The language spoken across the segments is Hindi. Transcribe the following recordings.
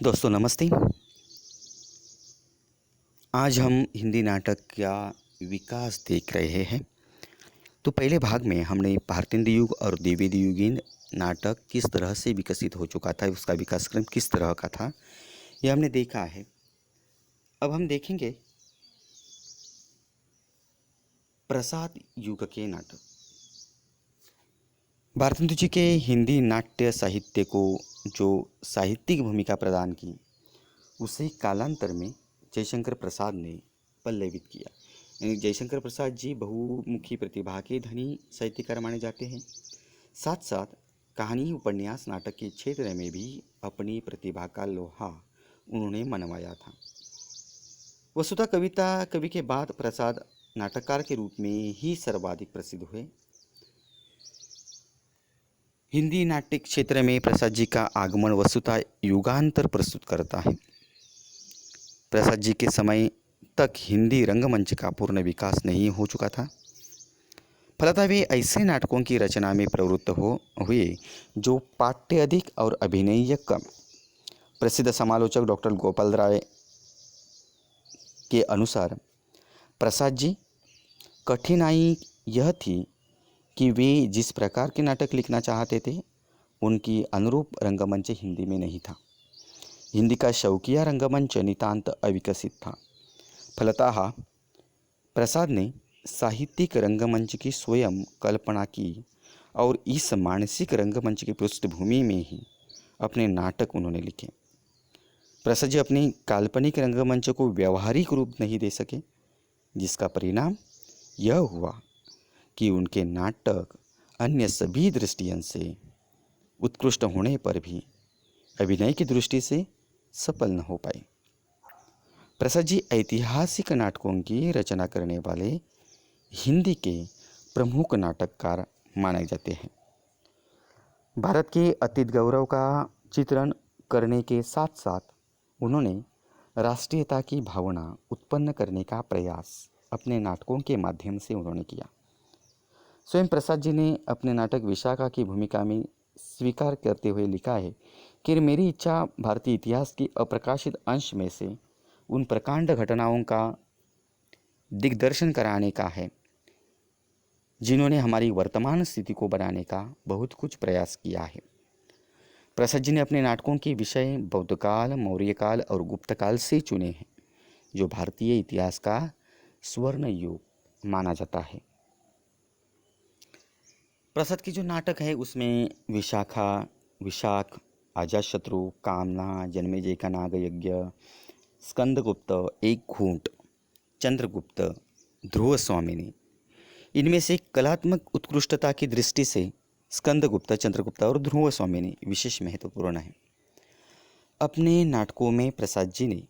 दोस्तों नमस्ते। आज हम हिंदी नाटक का विकास देख रहे हैं। तो पहले भाग में हमने भारतेंदु युग और द्विवेदी युगीन नाटक किस तरह से विकसित हो चुका था, उसका विकास क्रम किस तरह का था, यह हमने देखा है। अब हम देखेंगे प्रसाद युग के नाटक। भारतेंदु जी के हिंदी नाट्य साहित्य को जो साहित्यिक भूमिका प्रदान की, उसे कालांतर में जयशंकर प्रसाद ने पल्लवित किया। यानी जयशंकर प्रसाद जी बहुमुखी प्रतिभा के धनी साहित्यकार माने जाते हैं। साथ साथ कहानी, उपन्यास, नाटक के क्षेत्र में भी अपनी प्रतिभा का लोहा उन्होंने मनवाया था। वसुधा कविता कवि के बाद प्रसाद नाटककार के रूप में ही सर्वाधिक प्रसिद्ध हुए। हिंदी नाट्य क्षेत्र में प्रसाद जी का आगमन वस्तुतः युगांतर प्रस्तुत करता है। प्रसाद जी के समय तक हिंदी रंगमंच का पूर्ण विकास नहीं हो चुका था। फलतः वे ऐसे नाटकों की रचना में प्रवृत्त हुए जो पाठ्य अधिक और अभिनय कम। प्रसिद्ध समालोचक डॉक्टर गोपाल राय के अनुसार प्रसाद जी कठिनाई यह थी कि वे जिस प्रकार के नाटक लिखना चाहते थे, उनकी अनुरूप रंगमंच हिंदी में नहीं था। हिंदी का शौकिया रंगमंच नितांत अविकसित था। फलतः प्रसाद ने साहित्यिक रंगमंच की स्वयं कल्पना की और इस मानसिक रंगमंच की पृष्ठभूमि में ही अपने नाटक उन्होंने लिखे। प्रसाद जी अपनी काल्पनिक रंगमंच को व्यवहारिक रूप नहीं दे सके, जिसका परिणाम यह हुआ कि उनके नाटक अन्य सभी दृष्टियों से उत्कृष्ट होने पर भी अभिनय की दृष्टि से सफल न हो पाए। प्रसाद जी ऐतिहासिक नाटकों की रचना करने वाले हिंदी के प्रमुख नाटककार माने जाते हैं। भारत के अतीत गौरव का चित्रण करने के साथ साथ उन्होंने राष्ट्रीयता की भावना उत्पन्न करने का प्रयास अपने नाटकों के माध्यम से उन्होंने किया। स्वयं प्रसाद जी ने अपने नाटक विशाखा की भूमिका में स्वीकार करते हुए लिखा है कि मेरी इच्छा भारतीय इतिहास की अप्रकाशित अंश में से उन प्रकांड घटनाओं का दिग्दर्शन कराने का है जिन्होंने हमारी वर्तमान स्थिति को बनाने का बहुत कुछ प्रयास किया है। प्रसाद जी ने अपने नाटकों के विषय बौद्ध काल, मौर्य काल और गुप्त काल से चुने हैं, जो भारतीय इतिहास का स्वर्ण युग माना जाता है। प्रसाद की जो नाटक है उसमें विशाखा, विशाख, अजातशत्रु, कामना, जन्मेजय का नाग यज्ञ, स्कंदगुप्त, एक घूंट, चंद्रगुप्त, ध्रुव स्वामिनी, इनमें से कलात्मक उत्कृष्टता की दृष्टि से स्कंदगुप्त, चंद्रगुप्त और ध्रुव स्वामिनी विशेष महत्वपूर्ण है। अपने नाटकों में प्रसाद जी ने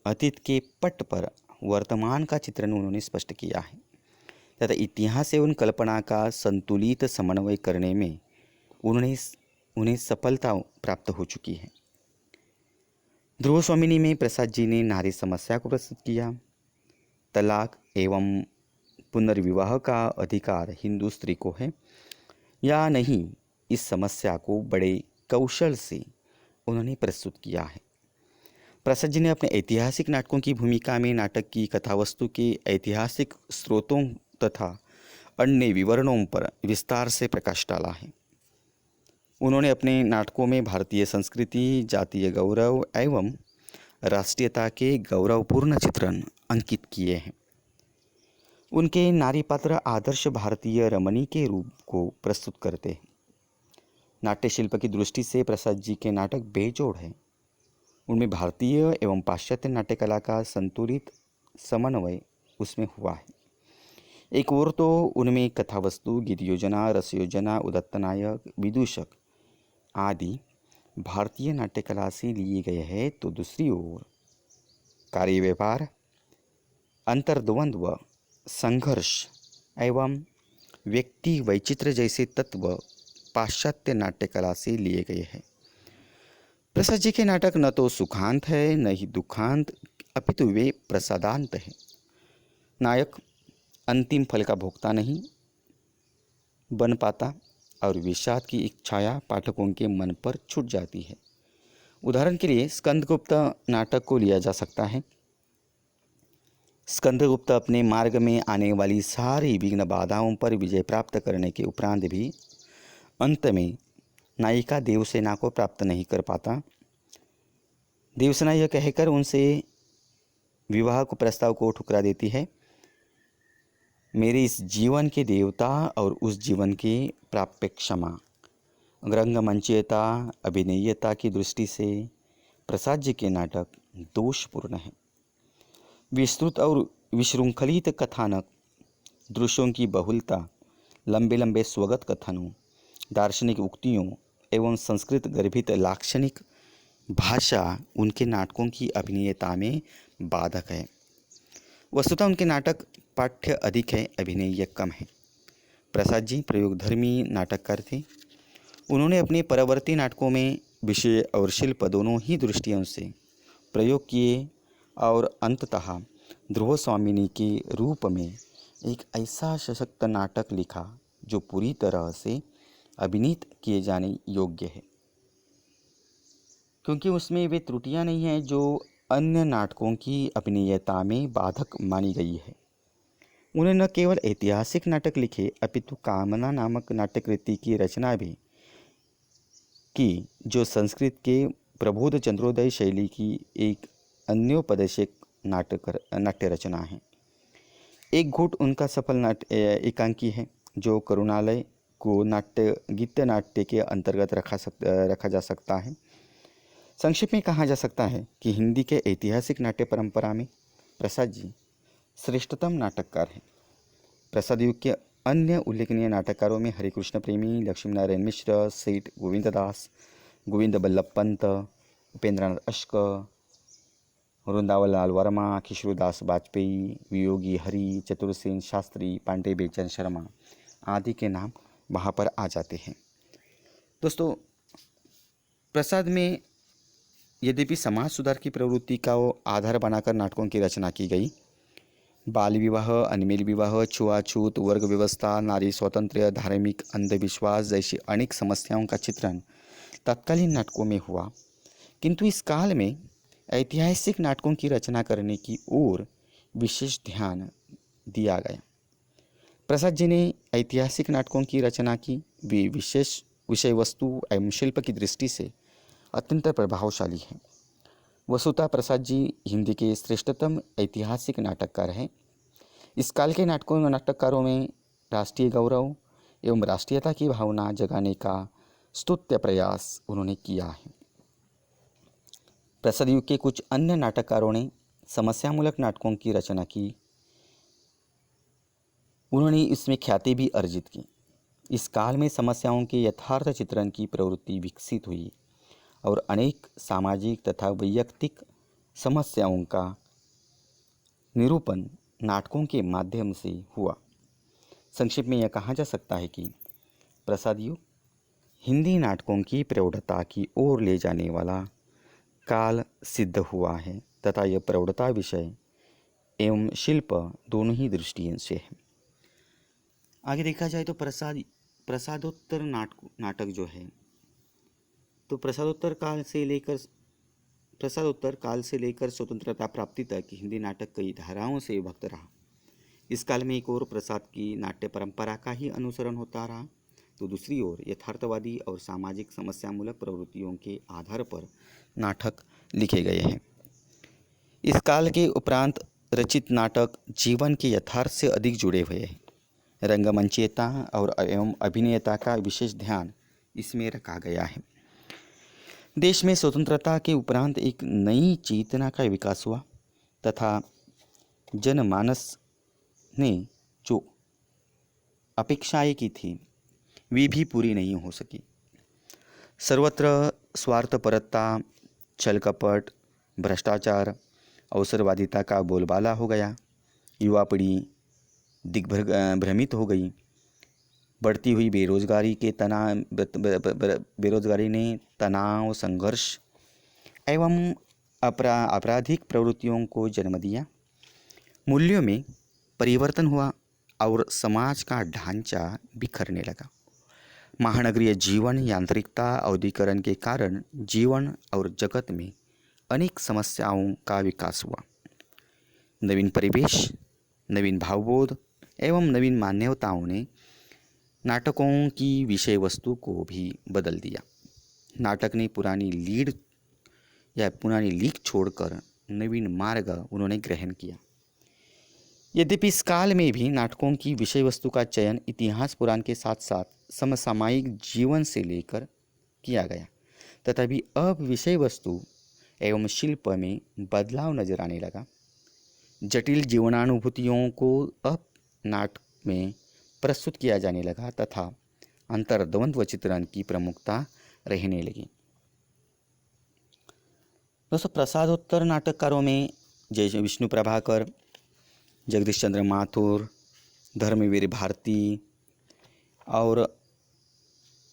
अतीत के पट पर वर्तमान का चित्रण उन्होंने स्पष्ट किया है तथा इतिहास एवं कल्पना का संतुलित समन्वय करने में उन्हें सफलता प्राप्त हो चुकी है। ध्रुव स्वामिनी में प्रसाद जी ने नारी समस्या को प्रस्तुत किया। तलाक एवं पुनर्विवाह का अधिकार हिंदू स्त्री को है या नहीं, इस समस्या को बड़े कौशल से उन्होंने प्रस्तुत किया है। प्रसाद जी ने अपने ऐतिहासिक नाटकों की भूमिका में नाटक की कथावस्तु के ऐतिहासिक स्रोतों तथा अन्य विवरणों पर विस्तार से प्रकाश डाला है। उन्होंने अपने नाटकों में भारतीय संस्कृति, जातीय गौरव एवं राष्ट्रीयता के गौरवपूर्ण चित्रण अंकित किए हैं। उनके नारी पात्र आदर्श भारतीय रमणी के रूप को प्रस्तुत करते हैं। नाट्य शिल्प की दृष्टि से प्रसाद जी के नाटक बेजोड़ हैं। उनमें भारतीय एवं पाश्चात्य नाट्य कला का संतुलित समन्वय उसमें हुआ है। एक ओर तो उनमें कथावस्तु, गीत योजना, रस योजना, उदत्त नायक, विदूषक आदि भारतीय नाट्य कला से लिए गए हैं, तो दूसरी ओर कार्य व्यवहार, अंतर्द्वंद्व, संघर्ष एवं व्यक्ति वैचित्र जैसे तत्व पाश्चात्य नाट्य कला से लिए गए हैं। प्रसाद जी के नाटक न तो सुखांत है न ही दुखांत, अपितु वे प्रसादांत है। नायक अंतिम फल का भोक्ता नहीं बन पाता और विषाद की एक छाया पाठकों के मन पर छूट जाती है। उदाहरण के लिए स्कंदगुप्त नाटक को लिया जा सकता है। स्कंदगुप्त अपने मार्ग में आने वाली सारी विघ्न बाधाओं पर विजय प्राप्त करने के उपरांत भी अंत में नायिका देवसेना को प्राप्त नहीं कर पाता। देवसेना यह कहकर उनसे विवाह को प्रस्ताव को ठुकरा देती है, मेरे इस जीवन के देवता और उस जीवन के प्राप्य क्षमा। रंगमंचीयता अभिनयता की दृष्टि से प्रसाद जी के नाटक दोषपूर्ण है। विस्तृत और विशृंखलित कथानक, दृश्यों की बहुलता, लंबे लंबे स्वगत कथनों, दार्शनिक उक्तियों एवं संस्कृत गर्भित लाक्षणिक भाषा उनके नाटकों की अभिनयता में बाधक है। वस्तुतः उनके नाटक पाठ्य अधिक है, अभिनय कम है। प्रसाद जी प्रयोगधर्मी नाटककार थे। उन्होंने अपने परवर्ती नाटकों में विषय और शिल्प दोनों ही दृष्टियों से प्रयोग किए और अंततः ध्रुव स्वामिनी के रूप में एक ऐसा सशक्त नाटक लिखा जो पूरी तरह से अभिनीत किए जाने योग्य है, क्योंकि उसमें वे त्रुटियां नहीं हैं जो अन्य नाटकों की अभिनयता में बाधक मानी गई है। उन्होंने न केवल ऐतिहासिक नाटक लिखे अपितु कामना नामक नाट्यकृति की रचना भी की, जो संस्कृत के प्रबोध चंद्रोदय शैली की एक अन्योपदेशक नाट्य रचना है। एक घूट उनका सफल एकांकी है, जो करुणालय को गीत नाट्य के अंतर्गत रखा जा सकता है। संक्षेप में कहा जा सकता है कि हिंदी के ऐतिहासिक नाट्य परंपरा में प्रसाद जी श्रेष्ठतम नाटककार हैं। प्रसाद युग के अन्य उल्लेखनीय नाटककारों में हरिकृष्ण प्रेमी, लक्ष्मीनारायण मिश्र, सेठ गोविंददास, गोविंद बल्लभ पंत, उपेंद्रनाथ अश्क, वृंदावन लाल वर्मा, किशोरदास वाजपेयी, वियोगी हरि, चतुरसेन शास्त्री, पांडे बेचन शर्मा आदि के नाम वहाँ पर आ जाते हैं। दोस्तों, प्रसाद में यद्यपि समाज सुधार की प्रवृत्ति का आधार बनाकर नाटकों की रचना की गई, बाल विवाह, अनिमेल विवाह, छुआछूत, वर्ग व्यवस्था, नारी स्वातंत्र्य, धार्मिक अंधविश्वास जैसी अनेक समस्याओं का चित्रण तत्कालीन नाटकों में हुआ, किंतु इस काल में ऐतिहासिक नाटकों की रचना करने की ओर विशेष ध्यान दिया गया। प्रसाद जी ने ऐतिहासिक नाटकों की रचना की। वे विशेष विषय वस्तु एवं शिल्प की दृष्टि से अत्यंत प्रभावशाली हैं। वसुता प्रसाद जी हिंदी के श्रेष्ठतम ऐतिहासिक नाटककार हैं। इस काल के नाटककारों में राष्ट्रीय गौरव एवं राष्ट्रीयता की भावना जगाने का स्तुत्य प्रयास उन्होंने किया है। प्रसाद युग के कुछ अन्य नाटककारों ने समस्यामूलक नाटकों की रचना की। उन्होंने इसमें ख्याति भी अर्जित की। इस काल में समस्याओं के यथार्थ चित्रण की प्रवृत्ति विकसित हुई और अनेक सामाजिक तथा वैयक्तिक समस्याओं का निरूपण नाटकों के माध्यम से हुआ। संक्षेप में यह कहा जा सकता है कि प्रसाद युग हिंदी नाटकों की प्रौढ़ता की ओर ले जाने वाला काल सिद्ध हुआ है तथा यह प्रौढ़ता विषय एवं शिल्प दोनों ही दृष्टियों से है। आगे देखा जाए तो प्रसादोत्तर नाटक जो है, तो प्रसादोत्तर काल से लेकर स्वतंत्रता प्राप्ति तक हिंदी नाटक कई धाराओं से विभक्त रहा। इस काल में एक ओर प्रसाद की नाट्य परंपरा का ही अनुसरण होता रहा, तो दूसरी ओर यथार्थवादी और सामाजिक समस्यामूलक प्रवृत्तियों के आधार पर नाटक लिखे गए हैं। इस काल के उपरांत रचित नाटक जीवन के यथार्थ से अधिक जुड़े हुए हैं। रंगमंचीयता और एवं अभिनयता का विशेष ध्यान इसमें रखा गया है। देश में स्वतंत्रता के उपरांत एक नई चेतना का विकास हुआ तथा जनमानस ने जो अपेक्षाएं की थी वे भी पूरी नहीं हो सकी। सर्वत्र स्वार्थपरता, छल कपट, भ्रष्टाचार, अवसरवादिता का बोलबाला हो गया। युवा पीढ़ी दिग्भ्रमित हो गई। बढ़ती हुई बेरोजगारी ने तनाव, संघर्ष एवं आपराधिक प्रवृत्तियों को जन्म दिया। मूल्यों में परिवर्तन हुआ और समाज का ढांचा बिखरने लगा। महानगरीय जीवन, यांत्रिकता, औद्योगिकरण के कारण जीवन और जगत में अनेक समस्याओं का विकास हुआ। नवीन परिवेश, नवीन भावबोध एवं नवीन मान्यताओं ने नाटकों की विषय वस्तु को भी बदल दिया। नाटक ने पुरानी लीक छोड़कर नवीन मार्ग उन्होंने ग्रहण किया। यद्यपि इस काल में भी नाटकों की विषय वस्तु का चयन इतिहास पुराण के साथ साथ समसामयिक जीवन से लेकर किया गया, तथापि अब विषय वस्तु एवं शिल्प में बदलाव नजर आने लगा। जटिल जीवनानुभूतियों को अब नाटक में प्रस्तुत किया जाने लगा तथा अंतर्द्वंद्व चित्रण की प्रमुखता रहने लगी। दोस्तों, प्रसादोत्तर नाटककारों में जय विष्णु प्रभाकर, जगदीश चंद्र माथुर, धर्मवीर भारती और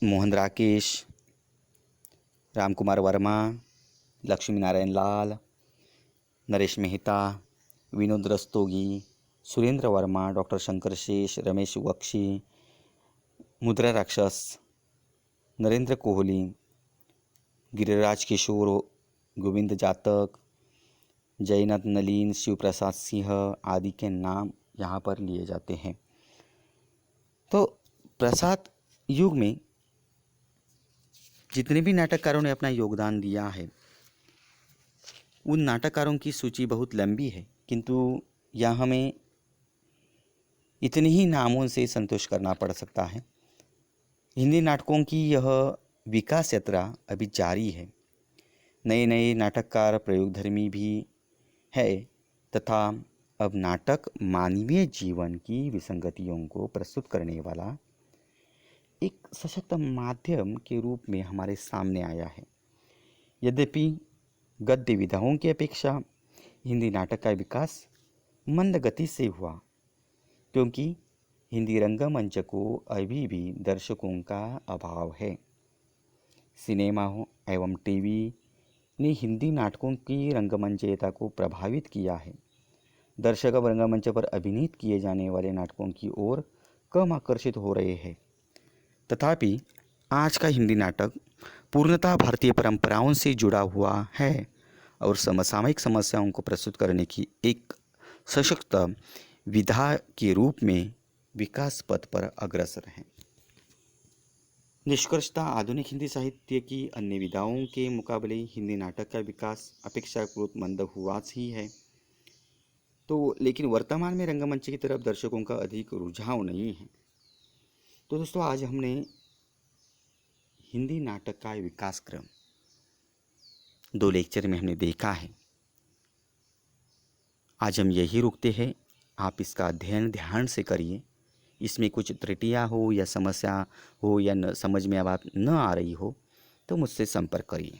मोहन राकेश, रामकुमार वर्मा, लक्ष्मी नारायण लाल, नरेश मेहता, विनोद रस्तोगी, सुरेंद्र वर्मा, डॉक्टर शंकर शेष, रमेश बख्शी, मुद्रा राक्षस, नरेंद्र कोहली, गिरिराज किशोर, गोविंद जातक, जयनाथ नलीन, शिव प्रसाद सिंह आदि के नाम यहाँ पर लिए जाते हैं। तो प्रसाद युग में जितने भी नाटककारों ने अपना योगदान दिया है, उन नाटककारों की सूची बहुत लंबी है, किंतु यह हमें इतने ही नामों से संतोष करना पड़ सकता है। हिंदी नाटकों की यह विकास यात्रा अभी जारी है। नए नए नाटककार प्रयोगधर्मी भी है तथा अब नाटक मानवीय जीवन की विसंगतियों को प्रस्तुत करने वाला एक सशक्त माध्यम के रूप में हमारे सामने आया है। यद्यपि गद्य विधाओं की अपेक्षा हिंदी नाटक का विकास मंद गति से हुआ, क्योंकि हिंदी रंगमंच को अभी भी दर्शकों का अभाव है। सिनेमा एवं टीवी ने हिंदी नाटकों की रंगमंचयता को प्रभावित किया है। दर्शक अब रंगमंच पर अभिनीत किए जाने वाले नाटकों की ओर कम आकर्षित हो रहे हैं। तथापि आज का हिंदी नाटक पूर्णतः भारतीय परंपराओं से जुड़ा हुआ है और समसामयिक समस्याओं को प्रस्तुत करने की एक सशक्त विधा के रूप में विकास पथ पर अग्रसर है। निष्कर्षतः आधुनिक हिंदी साहित्य की अन्य विधाओं के मुकाबले हिंदी नाटक का विकास अपेक्षाकृत मंद हुआ ही है। तो लेकिन वर्तमान में रंगमंच की तरफ दर्शकों का अधिक रुझाव नहीं है। तो दोस्तों, आज हमने हिंदी नाटक का विकास क्रम 2 लेक्चर में हमने देखा है। आज हम यही रुकते हैं। आप इसका अध्ययन ध्यान से करिए। इसमें कुछ त्रुटियां हो या समस्या हो या समझ में बात न आ रही हो तो मुझसे संपर्क करिए।